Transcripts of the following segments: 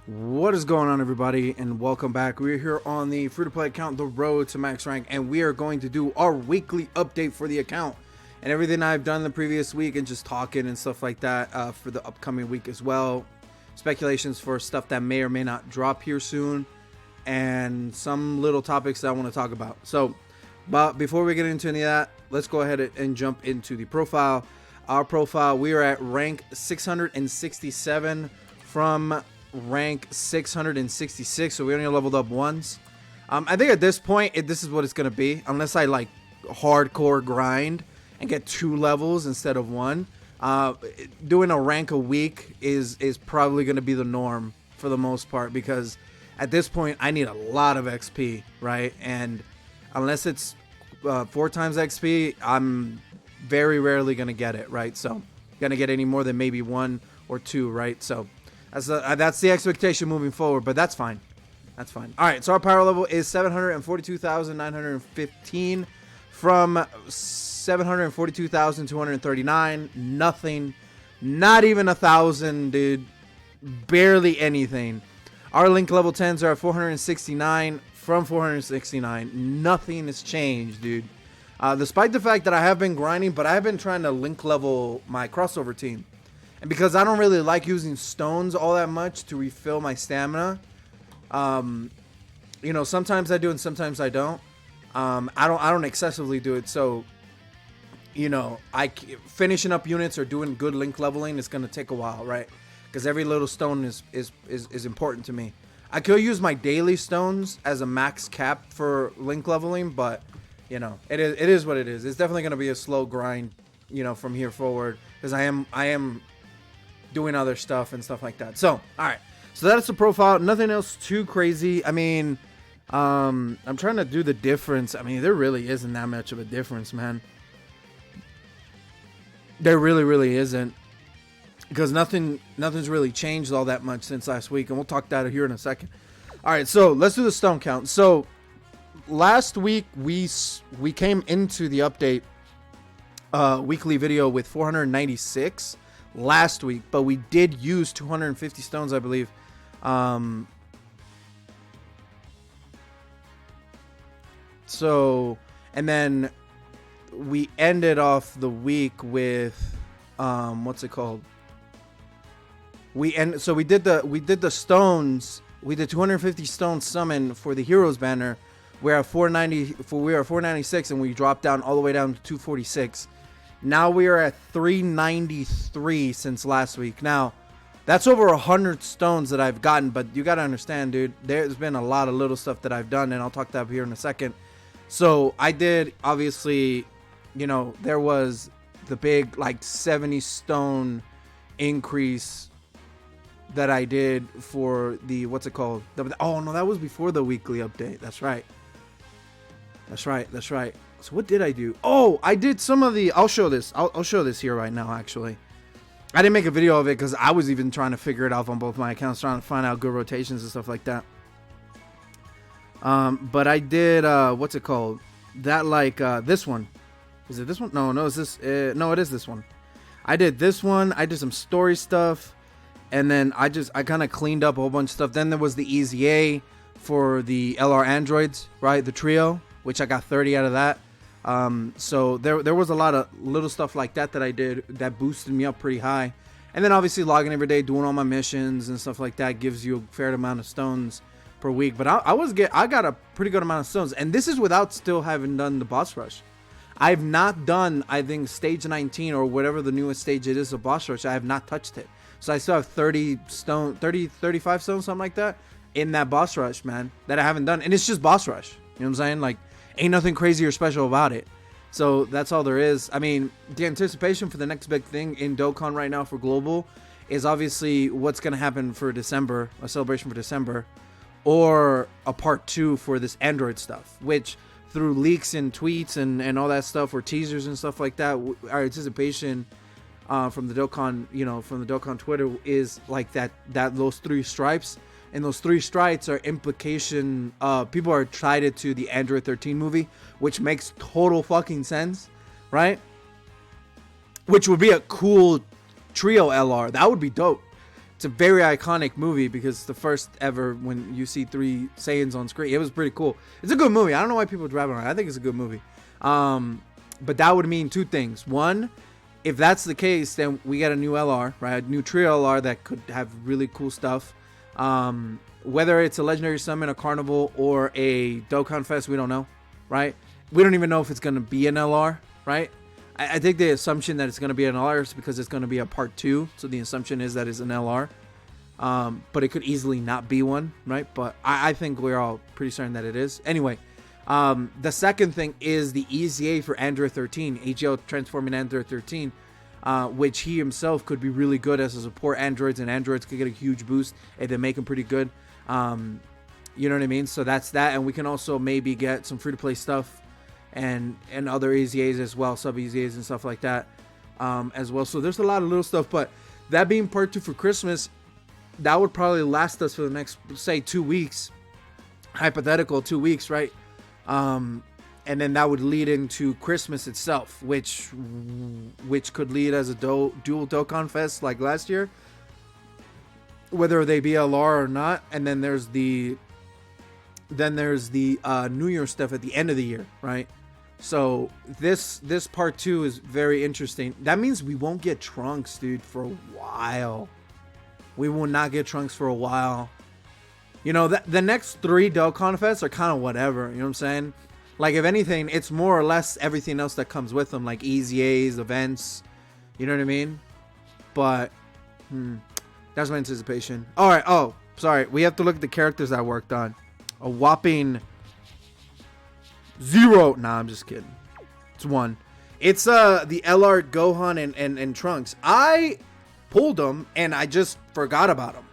What is going on, everybody, and welcome back. We're here on the free-to-play account, The Road to Max Rank, and we are going to do our weekly update for the account and everything I've done the previous week and just talking and stuff like that for the upcoming week as well. Speculations for stuff that may or may not drop here soon and some little topics that I want to talk about. So, but before we get into any of that, let's go ahead and jump into the profile. Our profile, we are at rank 667 from rank 666, so we only leveled up once. I think at this point this is what it's gonna be, unless I like hardcore grind and get 2 levels instead of 1. Doing a rank a week is probably gonna be the norm for the most part, because at this point I need a lot of XP, right? And unless it's 4 times XP, I'm very rarely gonna get it, right? So gonna get any more than maybe 1 or 2, right? So that's the expectation moving forward, but that's fine. That's fine. All right, so our power level is 742,915 from 742,239. Nothing. Not even 1,000, dude. Barely anything. Our link level 10s are at 469 from 469. Nothing has changed, dude. Despite the fact that I have been grinding, but I have been trying to link level my crossover team. And because I don't really like using stones all that much to refill my stamina, you know, sometimes I do and sometimes I don't. I don't excessively do it. So, you know, finishing up units or doing good link leveling is gonna take a while, right? Because every little stone is important to me. I could use my daily stones as a max cap for link leveling, but you know, it is what it is. It's definitely gonna be a slow grind, you know, from here forward, because I am doing other stuff and stuff like that. So, all right. So that's the profile. Nothing else too crazy. I mean, I'm trying to do the difference. I mean, there really isn't that much of a difference, man. There really isn't, because nothing's really changed all that much since last week, and we'll talk that here in a second. All right, so let's do the stone count. So last week we came into the update weekly video with 496. Last week, but we did use 250 stones, I believe. So, and then we ended off the week with what's it called? So we did the stones. We did 250 stone summon for the heroes banner. We're at 496, and we dropped down all the way down to 246. Now we are at 393 since last week. Now, that's over 100 stones that I've gotten, but you got to understand, dude, there's been a lot of little stuff that I've done, and I'll talk that here in a second. So I did, obviously, you know, there was the big, like, 70 stone increase that I did for the, what's it called? Oh, no, that was before the weekly update. That's right. That's right. So what did I do? Oh, I did some of the, I'll show this. I'll show this here right now, actually. I didn't make a video of it because I was even trying to figure it out on both my accounts, trying to find out good rotations and stuff like that. But I did, what's it called? That, like, this one. Is it this one? No, it's this. No, it is this one. I did this one. I did some story stuff. And then I kind of cleaned up a whole bunch of stuff. Then there was the Easy A for the LR androids, right? The trio, which I got 30 out of that. So there was a lot of little stuff like that I did that boosted me up pretty high. And then obviously logging every day, doing all my missions and stuff like that gives you a fair amount of stones per week. But I got a pretty good amount of stones, and this is without still having done the boss rush. I've not done, I think, stage 19 or whatever the newest stage it is of boss rush. I have not touched it. So I still have 35 stones, something like that, in that boss rush, man, that I haven't done. And it's just boss rush. You know what I'm saying? Like, ain't nothing crazy or special about it. So that's all there is. I mean, the anticipation for the next big thing in Dokkan right now for global is obviously what's going to happen for December, a celebration for December, or a part 2 for this Android stuff, which through leaks and tweets and all that stuff, or teasers and stuff like that, our anticipation from the Dokkan, you know, from the Dokkan Twitter is like that those 3 stripes. And those 3 stripes are implication. People are excited to the Android 13 movie, which makes total fucking sense, right? Which would be a cool trio LR. That would be dope. it's a very iconic movie because it's the first ever when you see 3 Saiyans on screen. It was pretty cool. It's a good movie. I don't know why people drive on it. I think it's a good movie. But that would mean 2 things. One, if that's the case, then we get a new LR, right? A new trio LR that could have really cool stuff. Whether it's a Legendary Summon, a Carnival, or a Dokkan Fest, we don't know, right? We don't even know if it's going to be an LR, right? I think the assumption that it's going to be an LR is because it's going to be a part 2. So the assumption is that it's an LR. But it could easily not be one, right? But I think we're all pretty certain that it is. Anyway, the second thing is the EZA for Android 13, AGL transforming Android 13, which he himself could be really good as a support androids, and androids could get a huge boost if they make them pretty good. You know what I mean? So that's that, and we can also maybe get some free-to-play stuff and other EZAs as well, sub EZAs and stuff like that as well. So there's a lot of little stuff, but that being part 2 for Christmas, that would probably last us for the next, say, 2 weeks, hypothetical 2 weeks, right? And then that would lead into Christmas itself, which could lead as a dual Dokkan Fest like last year, whether they be LR or not. And then there's the New Year stuff at the end of the year, right? So this part 2 is very interesting. That means we won't get Trunks, dude, for a while. We will not get Trunks for a while. You know, the next 3 Dokkan Fests are kind of whatever, you know what I'm saying? Like, if anything, it's more or less everything else that comes with them, like EZAs, events, you know what I mean? But, that's my anticipation. Alright, oh, sorry, we have to look at the characters I worked on. A whopping 0. Nah, I'm just kidding. It's 1. It's the LR Gohan and Trunks. I pulled them and I just forgot about them.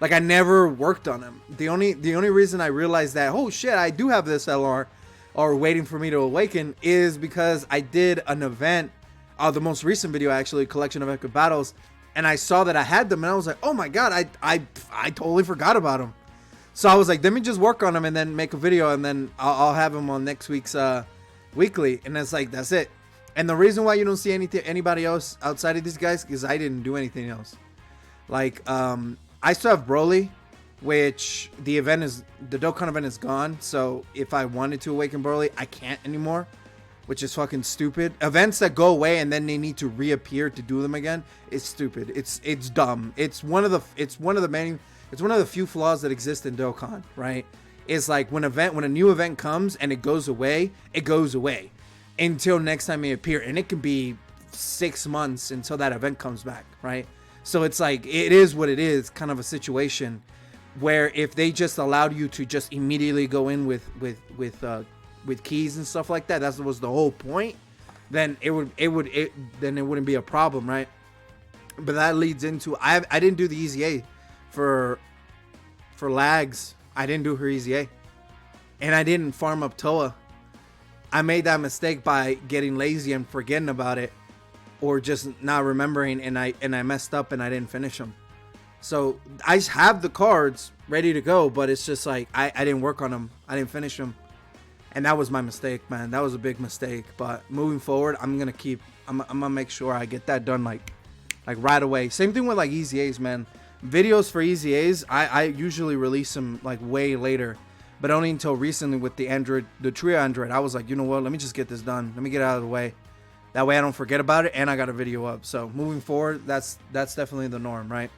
Like, I never worked on them. The only reason I realized that, oh shit, I do have this LR or waiting for me to awaken, is because I did an event, the most recent video actually, collection of epic battles, and I saw that I had them and I was like, oh my god, I totally forgot about them. So I was like, let me just work on them and then make a video, and then I'll have them on next week's weekly. And it's like, that's it. And the reason why you don't see anybody else outside of these guys is I didn't do anything else. Like, I still have Broly, which the Dokkan event is gone. So if I wanted to awaken Broly, I can't anymore, which is fucking stupid. Events that go away and then they need to reappear to do them again, it's stupid. It's dumb. It's one of the few flaws that exist in Dokkan, right? It's like when a new event comes and it goes away until next time it appear, and it can be 6 months until that event comes back, right? So it's like, it is what it is, kind of a situation where if they just allowed you to just immediately go in with keys and stuff like that, that was the whole point, then it wouldn't be a problem, right? But that leads into, I didn't do the EZA for lags. I didn't do her EZA, and I didn't farm up Toa. I made that mistake by getting lazy and forgetting about it, or just not remembering, and I messed up and I didn't finish them. So I have the cards ready to go, but it's just like I didn't work on them. I didn't finish them, and that was my mistake, man. That was a big mistake. But moving forward, I'm gonna make sure I get that done like right away. Same thing with like EZAs, man. Videos for EZAs, I usually release them like way later, but only until recently with the trio Android. I was like, you know what? Let me just get this done. Let me get it out of the way. That way I don't forget about it, and I got a video up. So moving forward, that's definitely the norm, right?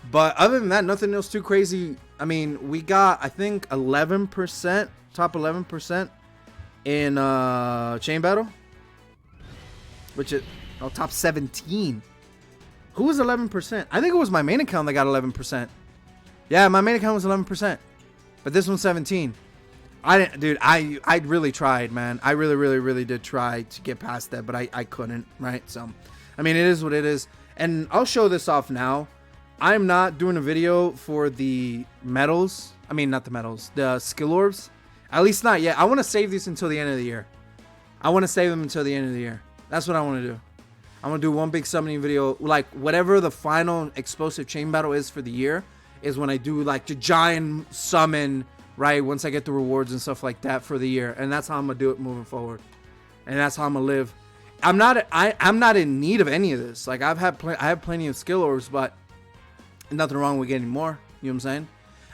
But other than that, nothing else too crazy. I mean, we got, I think, 11%, top 11% in chain battle, which is top 17. Who was 11%? I think it was my main account that got 11%. Yeah, my main account was 11%, but this one's 17. I didn't, dude. I really tried, man. I really did try to get past that, but I couldn't, right? So, I mean, it is what it is. And I'll show this off now. I'm not doing a video for the medals. I mean, not the medals, the skill orbs. At least not yet. I want to save these until the end of the year. I want to save them until the end of the year. That's what I want to do. I'm going to do one big summoning video. Like, whatever the final explosive chain battle is for the year is when I do, like, the giant summon, right? Once I get the rewards and stuff like that for the year. And that's how I'm going to do it moving forward. And that's how I'm going to live. I'm not in need of any of this. Like, I have plenty of skill orbs, but Nothing wrong with getting more. You know what I'm saying?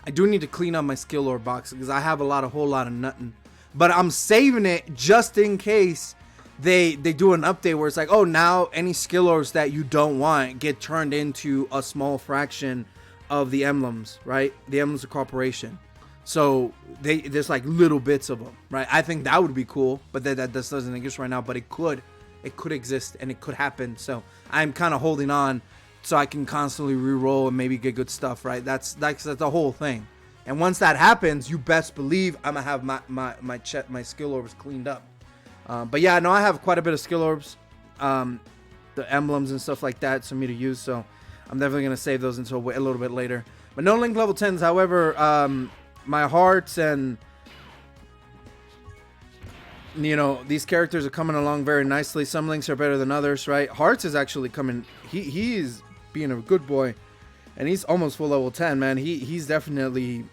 I do need to clean up my skill orb box because I have a whole lot of nothing. But I'm saving it just in case they do an update where it's like, oh, now any skill orbs that you don't want get turned into a small fraction of the emblems, right? The emblems of corporation. So there's like little bits of them, right? I think that would be cool, but that doesn't exist right now. But it could exist and it could happen. So I'm kind of holding on so I can constantly re-roll and maybe get good stuff, right? That's the whole thing. And once that happens, you best believe I'm gonna have my skill orbs cleaned up. But yeah, no, I have quite a bit of skill orbs, the emblems and stuff like that, for me to use. So I'm definitely gonna save those until a little bit later. But no link level 10s. However, my hearts and these characters are coming along very nicely. Some links are better than others, right? Hearts is actually coming. He is being a good boy, and he's almost full level 10, man. He's definitely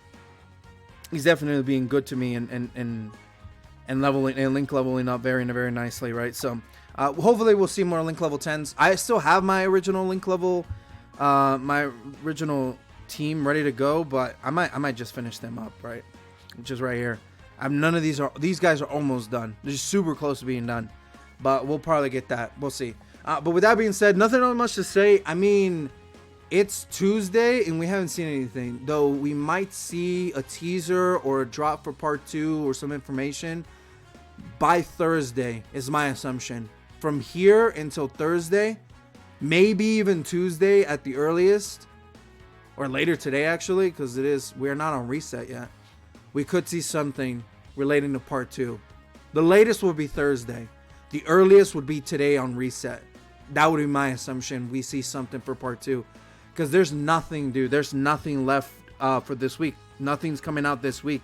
being good to me and leveling and link leveling up very nicely, right? So hopefully we'll see more link level 10s. I still have my original link level, my original team ready to go, but I might just finish them up, right? Which is right here. None of these guys are almost done. They're just super close to being done, but we'll probably get that. We'll see. But with that being said, nothing much to say. I mean, it's Tuesday and we haven't seen anything, though. We might see a teaser or a drop for part 2 or some information by Thursday is my assumption. From here until Thursday, maybe even Tuesday at the earliest, or later today actually, because we're not on reset yet. We could see something relating to part 2. The latest will be Thursday. The earliest would be today on reset. That would be my assumption. We see something for part 2. Because there's nothing, dude. There's nothing left for this week. Nothing's coming out this week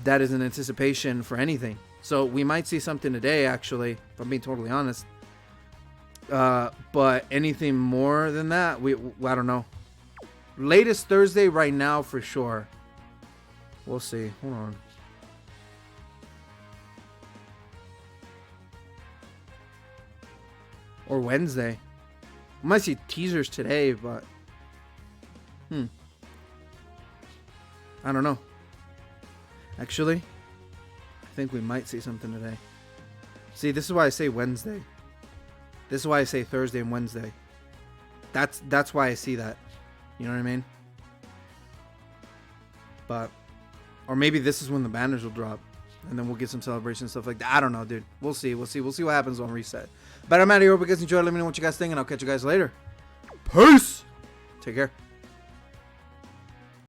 that is in anticipation for anything. So we might see something today, actually, if I'm being totally honest. But anything more than that, I don't know. Latest Thursday right now for sure. We'll see. Hold on. Or Wednesday. I might see teasers today, but I don't know. Actually, I think we might see something today. See, this is why I say Wednesday. This is why I say Thursday and Wednesday. That's why I see that. You know what I mean? But or maybe this is when the banners will drop. And then we'll get some celebration stuff like that. I don't know, dude. We'll see. We'll see what happens on reset. But I'm out of here. Hope you guys enjoyed. Let me know what you guys think, and I'll catch you guys later. Peace. Take care.